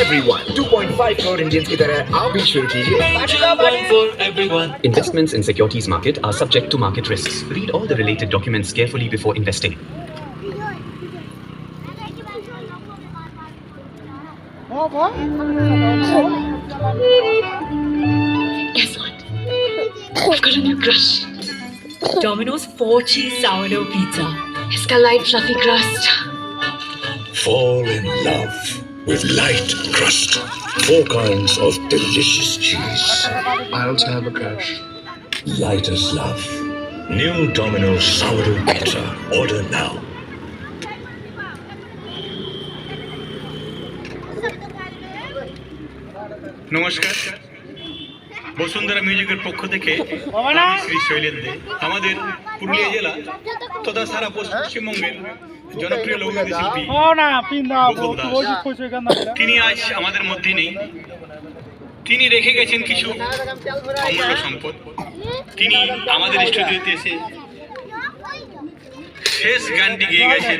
everyone. 2.5 crore Indians की तरह आप भी शुरू कीजिए. One for everyone. Investments in securities market are subject to market risks. Read all the related documents carefully before investing. Guess what? I've got a new crush. Domino's 4-cheese sourdough pizza. इसका light fluffy crust. Fall in love with light crust. 4 kinds of delicious cheese. I also have a crush. Light as love. New Domino's sourdough pizza. Order now. নমস্কার, বসুন্ধরা মিউজিকের পক্ষ থেকে আমি শ্রী শৈলেন দে আমাদের পুরুলিয়া জেলা তথা সারা পশ্চিমবঙ্গের জনপ্রিয় লোকগীতি শিল্পী গোকুল দাস। তিনি আজ আমাদের মধ্যে নেই। তিনি রেখে গেছেন কিছু অমূল্য সম্পদ। তিনি আমাদের স্টুডিওতে এসে শেষ গানটি গেয়ে গেছেন